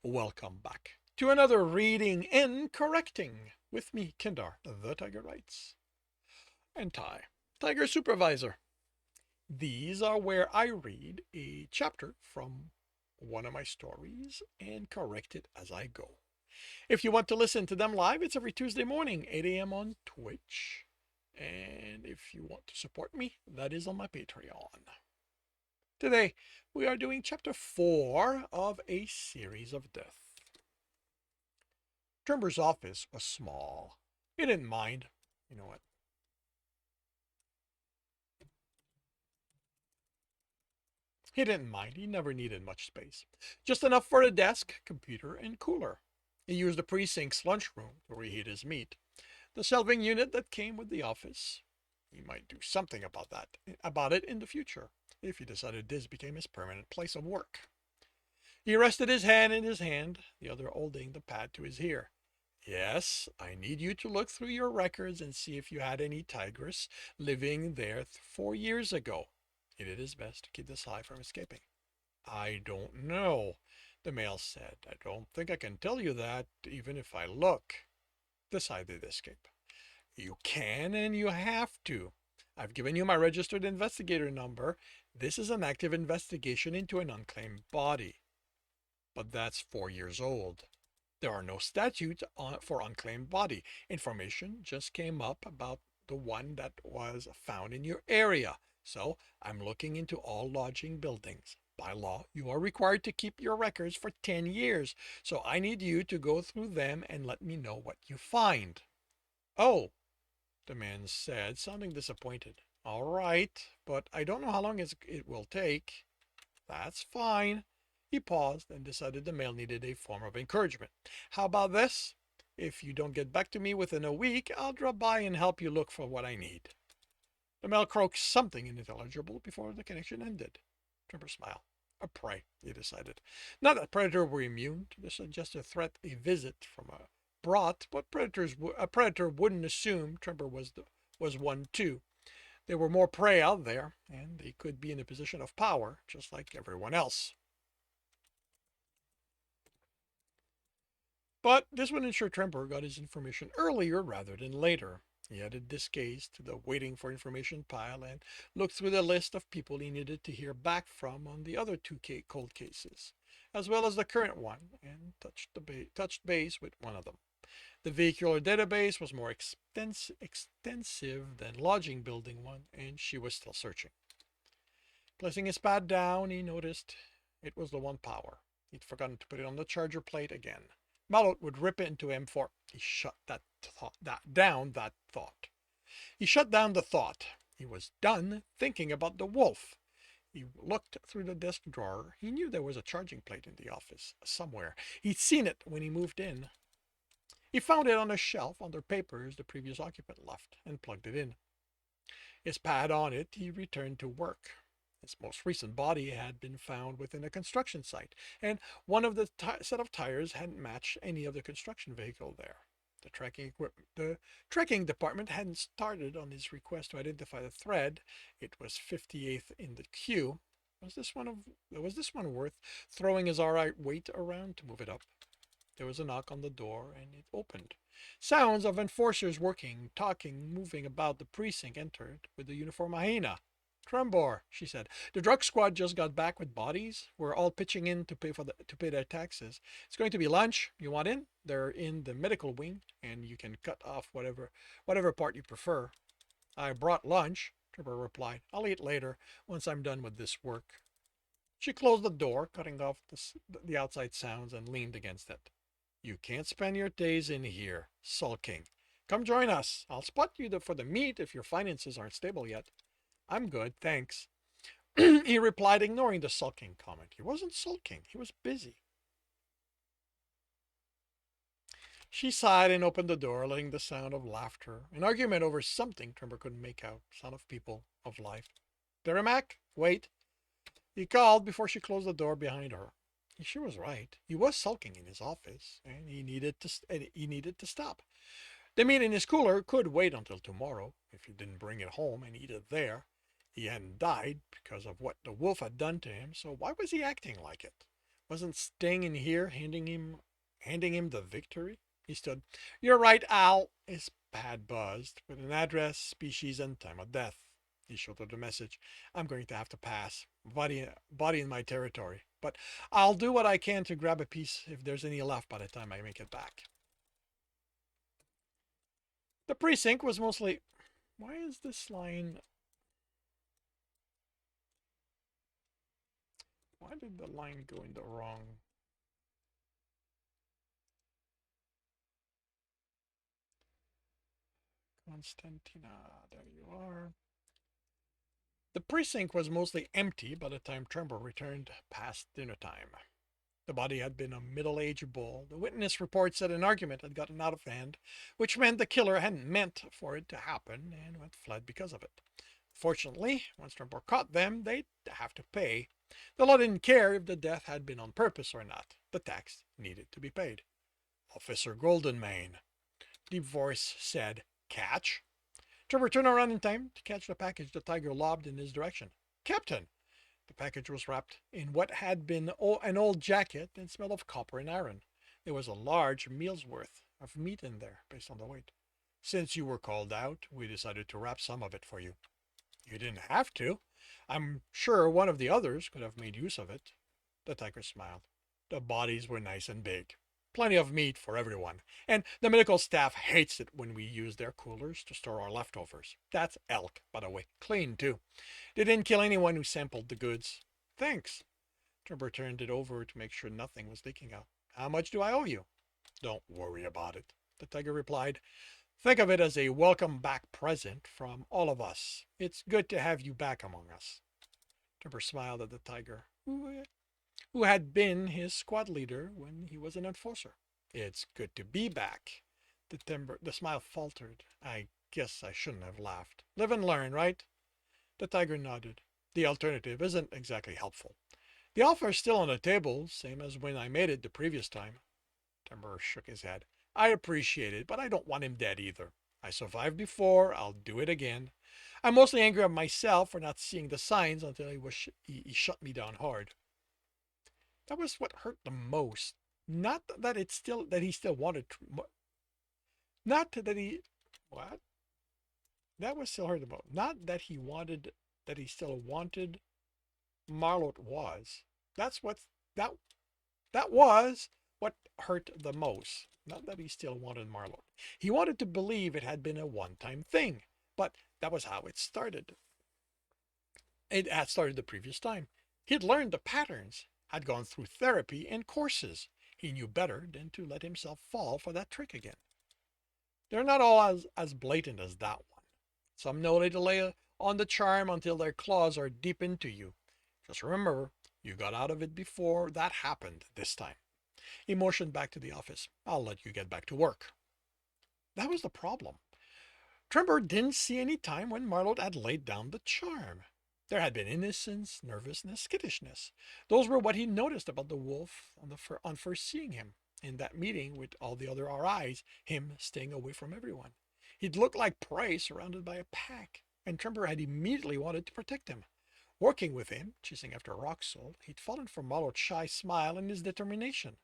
Welcome back to another reading and correcting with me, Kindar, the Tiger Writes, and Ty, Tiger Supervisor. These are where I read a chapter from one of my stories and correct it as I go. If you want to listen to them live, it's every Tuesday morning, 8 a.m. on Twitch. And if you want to support me, that is on my Patreon. Today, we are doing chapter 4 of a series of death. Trembor's office was small. He didn't mind. You know what? He didn't mind. He never needed much space. Just enough for a desk, computer, and cooler. He used the precinct's lunchroom to reheat his meat. The shelving unit that came with the office. He might do something about it in the future, if he decided this became his permanent place of work. He rested his hand in his hand, the other holding the pad to his ear. Yes, I need you to look through your records and see if you had any tigress living there 4 years ago. He did his best to keep the sigh from escaping. I don't know, the male said. I don't think I can tell you that, even if I look. The sigh did escape. You can and you have to. I've given you my registered investigator number. This is an active investigation into an unclaimed body. But that's 4 years old. There are no statutes for unclaimed body. Information just came up about the one that was found in your area. So I'm looking into all lodging buildings. By law, you are required to keep your records for 10 years. So I need you to go through them and let me know what you find. Oh, the man said, sounding disappointed. All right, but I don't know how long it will take. That's fine. He paused and decided the mail needed a form of encouragement. How about this? If you don't get back to me within a week, I'll drop by and help you look for what I need. The mail croaked something unintelligible before the connection ended. Tremor smiled. A prey, he decided. Not that predator were immune to the suggested threat a visit from a brought, but a predator wouldn't assume Tremor was one too. There were more prey out there, and they could be in a position of power, just like everyone else. But this would ensure Tremper got his information earlier rather than later. He added this case to the waiting for information pile and looked through the list of people he needed to hear back from on the other two cold cases, as well as the current one, and touched base with one of them. The vehicular database was more extensive than lodging building one, and she was still searching. Placing his pad down, he noticed it was the one power. He'd forgotten to put it on the charger plate again. Marlot would rip it into M4. He shut down that thought. He shut down the thought. He was done thinking about the wolf. He looked through the desk drawer. He knew there was a charging plate in the office somewhere. He'd seen it when he moved in. He found it on a shelf under papers the previous occupant left and plugged it in. His pad on it, he returned to work. His most recent body had been found within a construction site, and one of the set of tires hadn't matched any of the construction vehicle there. The tracking department hadn't started on his request to identify the thread. It was 58th in the queue. Was this one worth throwing his alright weight around to move it up? There was a knock on the door, and it opened. Sounds of enforcers working, talking, moving about the precinct entered with the uniform hyena. Trembor, she said. The drug squad just got back with bodies. We're all pitching in to pay their taxes. It's going to be lunch. You want in? They're in the medical wing, and you can cut off whatever part you prefer. I brought lunch, Trembor replied. I'll eat later, once I'm done with this work. She closed the door, cutting off the outside sounds, and leaned against it. You can't spend your days in here, sulking. Come join us. I'll spot you for the meet if your finances aren't stable yet. I'm good, thanks. He replied, ignoring the sulking comment. He wasn't sulking, he was busy. She sighed and opened the door, letting the sound of laughter, an argument over something Trimber couldn't make out, sound of people, of life. Derrimack, wait. He called before she closed the door behind her. She was right. He was sulking in his office, and he needed to stop. The meat in his cooler could wait until tomorrow, if he didn't bring it home and eat it there. He hadn't died because of what the wolf had done to him, so why was he acting like it? Wasn't staying in here handing him the victory? He stood. You're right, Al. His pad buzzed with an address, species, and time of death. He showed her the message. I'm going to have to pass. Body in my territory. But I'll do what I can to grab a piece if there's any left by the time I make it back. The precinct was mostly. Why is this line. Why did the line go in the wrong. Constantina, there you are. The precinct was mostly empty by the time Tremble returned past dinner time. The body had been a middle-aged bull. The witness report said an argument had gotten out of hand, which meant the killer hadn't meant for it to happen and had fled because of it. Fortunately, once Tremble caught them, they'd have to pay. The law didn't care if the death had been on purpose or not. The tax needed to be paid. Officer Goldenmane, deep voice said, catch? Trevor turned around in time to catch the package the tiger lobbed in his direction. Captain! The package was wrapped in what had been an old jacket and smelled of copper and iron. There was a large meal's worth of meat in there, based on the weight. Since you were called out, we decided to wrap some of it for you. You didn't have to. I'm sure one of the others could have made use of it. The tiger smiled. The bodies were nice and big. Plenty of meat for everyone. And the medical staff hates it when we use their coolers to store our leftovers. That's elk, by the way. Clean, too. They didn't kill anyone who sampled the goods. Thanks. Trevor turned it over to make sure nothing was leaking out. How much do I owe you? Don't worry about it, the tiger replied. Think of it as a welcome back present from all of us. It's good to have you back among us. Trevor smiled at the tiger, who had been his squad leader when he was an enforcer. It's good to be back. The smile faltered. I guess I shouldn't have laughed. Live and learn, right? The tiger nodded. The alternative isn't exactly helpful. The offer is still on the table, same as when I made it the previous time. Timber shook his head. I appreciate it, but I don't want him dead either. I survived before, I'll do it again. I'm mostly angry at myself for not seeing the signs until he shut me down hard. That was what hurt the most. Not that he still wanted, not that he, what? That was still hurt the most. Not that he wanted, that he still wanted Marlot was. That's what, that, that was what hurt the most. Not that he still wanted Marlot. He wanted to believe it had been a one-time thing, but that was how it started. It had started the previous time. He'd learned the patterns, had gone through therapy and courses. He knew better than to let himself fall for that trick again. They're not all as blatant as that one. Some know they delay on the charm until their claws are deep into you. Just remember, you got out of it before that happened this time. He motioned back to the office. I'll let you get back to work. That was the problem. Tremor didn't see any time when Marlot had laid down the charm. There had been innocence, nervousness, skittishness. Those were what he noticed about the wolf on first seeing him. In that meeting with all the other RIs, him staying away from everyone. He'd looked like prey surrounded by a pack, and Tremor had immediately wanted to protect him. Working with him, chasing after Roxol, he'd fallen for Marlot's shy smile and his determination.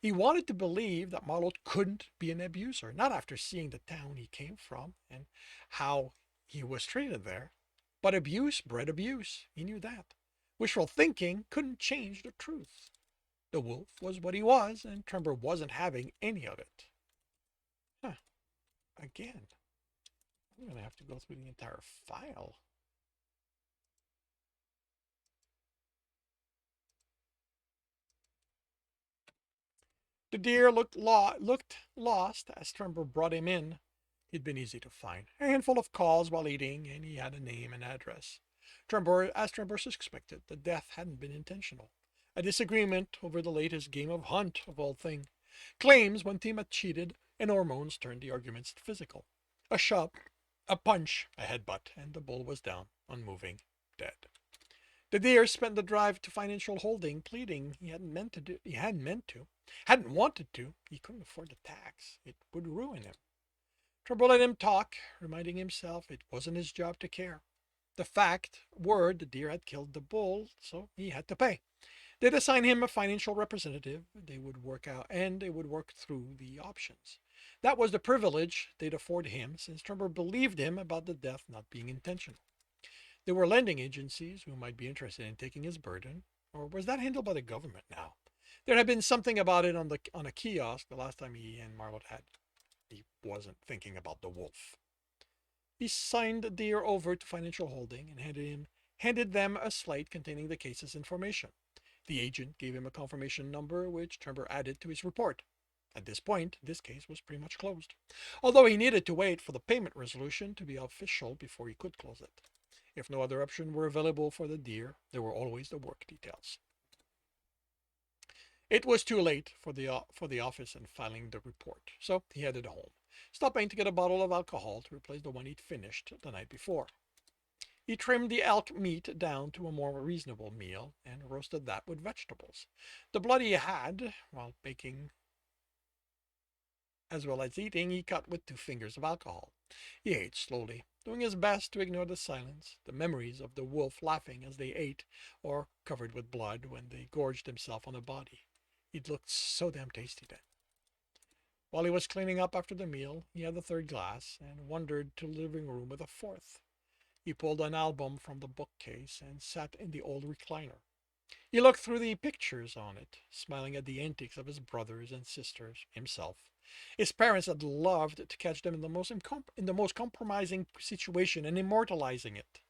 He wanted to believe that Marlot couldn't be an abuser, not after seeing the town he came from and how he was treated there. But abuse bred abuse. He knew that. Wishful thinking couldn't change the truth. The wolf was what he was, and Tremor wasn't having any of it. Huh. Again. I'm going to have to go through the entire file. The deer looked lost as Tremor brought him in. He'd been easy to find. A handful of calls while eating, and he had a name and address. As Tremor suspected, the death hadn't been intentional. A disagreement over the latest game of hunt, of all things. Claims one team had cheated, and hormones turned the arguments physical. A shove, a punch, a headbutt, and the bull was down, unmoving, dead. The deer spent the drive to financial holding, pleading hadn't wanted to. He couldn't afford the tax. It would ruin him. Trumbull let him talk, reminding himself it wasn't his job to care. The word the deer had killed the bull, so he had to pay. They'd assign him a financial representative. They would work through the options. That was the privilege they'd afford him, since Trember believed him about the death not being intentional. There were lending agencies who might be interested in taking his burden, or was that handled by the government now? There had been something about it on a kiosk the last time he and Marlot had. He wasn't thinking about the wolf. He signed the deer over to Financial Holding and handed them a slate containing the case's information. The agent gave him a confirmation number, which Trember added to his report. At this point, this case was pretty much closed, although he needed to wait for the payment resolution to be official before he could close it. If no other option were available for the deer, there were always the work details. It was too late for the office in filing the report, so he headed home, stopping to get a bottle of alcohol to replace the one he'd finished the night before. He trimmed the elk meat down to a more reasonable meal and roasted that with vegetables. The blood he had, while baking as well as eating, he cut with 2 fingers of alcohol. He ate slowly, doing his best to ignore the silence, the memories of the wolf laughing as they ate, or covered with blood when they gorged himself on the body. It looked so damn tasty then. While he was cleaning up after the meal, he had the third glass and wandered to the living room with a fourth. He pulled an album from the bookcase and sat in the old recliner. He looked through the pictures on it, smiling at the antics of his brothers and sisters, himself. His parents had loved to catch them in the most compromising situation and immortalizing it.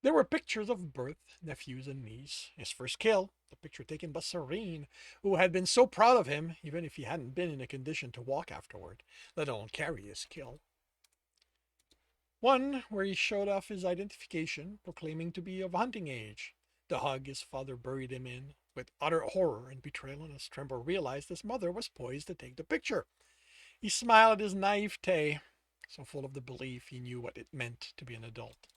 There were pictures of birth, nephews, and niece. His first kill, the picture taken by Serene, who had been so proud of him, even if he hadn't been in a condition to walk afterward, let alone carry his kill. One where he showed off his identification, proclaiming to be of hunting age. The hug his father buried him in, with utter horror and betrayal as Tremor realized his mother was poised to take the picture. He smiled at his naivete, so full of the belief he knew what it meant to be an adult.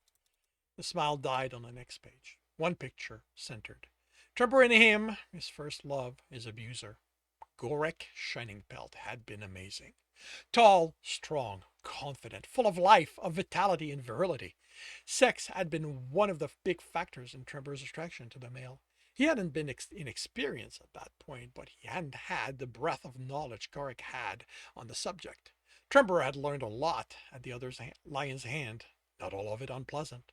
The smile died on the next page. One picture centered. Tremor in him, his first love, his abuser. Gorek Shiningpelt had been amazing. Tall, strong, confident, full of life, of vitality and virility. Sex had been one of the big factors in Tremor's attraction to the male. He hadn't been inexperienced at that point, but he hadn't had the breadth of knowledge Gorek had on the subject. Tremor had learned a lot at the other lion's hand, not all of it unpleasant.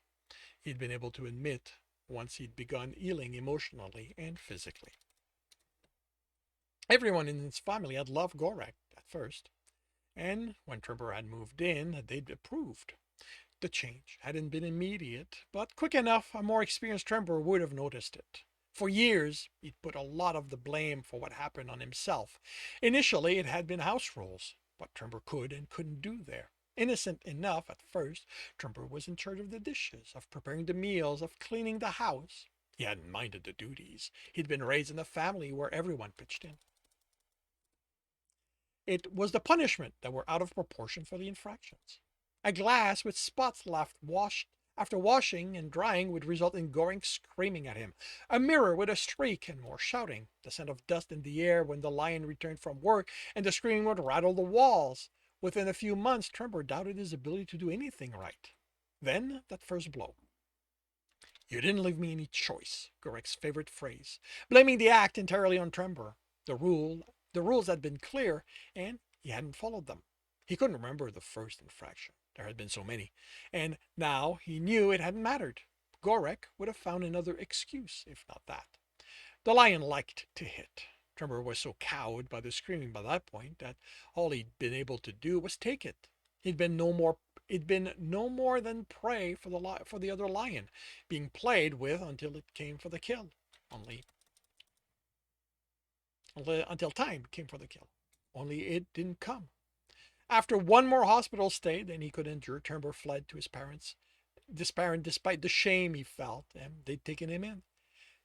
He'd been able to admit once he'd begun healing emotionally and physically. Everyone in his family had loved Gorek at first, and when Tremor had moved in, they'd approved. The change hadn't been immediate, but quick enough a more experienced Tremor would have noticed it. For years, he'd put a lot of the blame for what happened on himself. Initially, it had been house rules, what Tremor could and couldn't do there. Innocent enough at first, Tremor was in charge of the dishes, of preparing the meals, of cleaning the house. He hadn't minded the duties. He'd been raised in a family where everyone pitched in. It was the punishment that were out of proportion for the infractions. A glass with spots left washed after washing and drying would result in Goring screaming at him. A mirror with a streak and more shouting. The scent of dust in the air when the lion returned from work, and the screaming would rattle the walls. Within a few months, Tremor doubted his ability to do anything right. Then, that first blow. You didn't leave me any choice, Gorek's favorite phrase, blaming the act entirely on Tremor. The rules had been clear, and he hadn't followed them. He couldn't remember the first infraction. There had been so many. And now he knew it hadn't mattered. Gorek would have found another excuse, if not that. The lion liked to hit. Tremor was so cowed by the screaming by that point that all he'd been able to do was take it. He'd been no more than prey for the other lion, being played with until it came for the kill. Until time came for the kill. Only it didn't come. After one more hospital stay than he could endure, Tremor fled to his parents, despite the shame he felt, and they'd taken him in.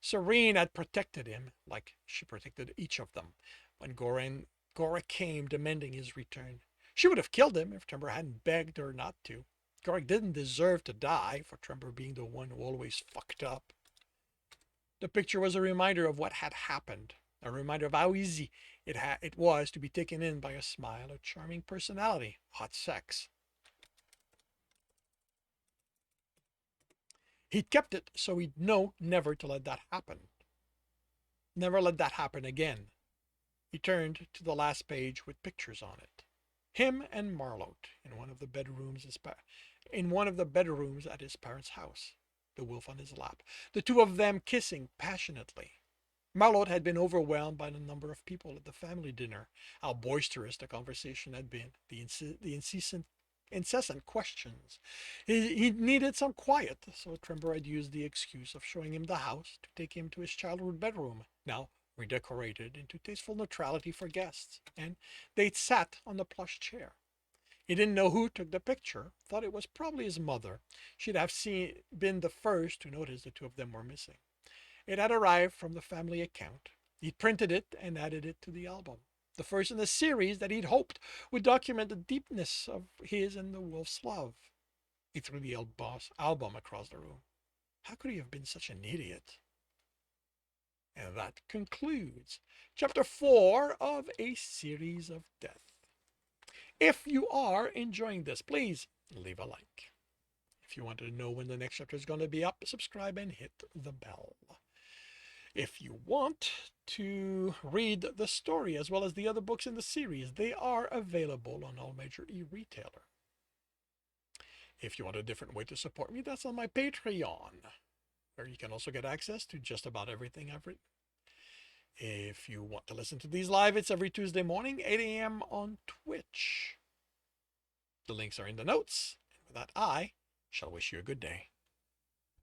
Serene had protected him, like she protected each of them, when Gora came demanding his return. She would have killed him if Tremor hadn't begged her not to. Gora didn't deserve to die for Tremor being the one who always fucked up. The picture was a reminder of what had happened, a reminder of how easy it was to be taken in by a smile, a charming personality, hot sex. He'd kept it so he'd know never to let that happen. Never let that happen again. He turned to the last page with pictures on it. Him and Marlot in one of the bedrooms at his parents' house, the wolf on his lap, the two of them kissing passionately. Marlot had been overwhelmed by the number of people at the family dinner, how boisterous the conversation had been, the incessant questions. He needed some quiet, so Trembor had used the excuse of showing him the house to take him to his childhood bedroom, now redecorated into tasteful neutrality for guests, and they'd sat on the plush chair. He didn't know who took the picture, thought it was probably his mother. She'd have been the first to notice the two of them were missing. It had arrived from the family account. He'd printed it and added it to the album, the first in a series that he'd hoped would document the deepness of his and the wolf's love. He threw the album across the room. How could he have been such an idiot? And that concludes chapter 4 of A Series of Death. If you are enjoying this, please leave a like. If you want to know when the next chapter is going to be up, subscribe and hit the bell. If you want to read the story as well as the other books in the series, they are available on all major e-retailer. If you want a different way to support me, that's on my Patreon, where you can also get access to just about everything I've written. If you want to listen to these live, it's every Tuesday morning, 8 a.m. on Twitch. The links are in the notes. And with that, I shall wish you a good day.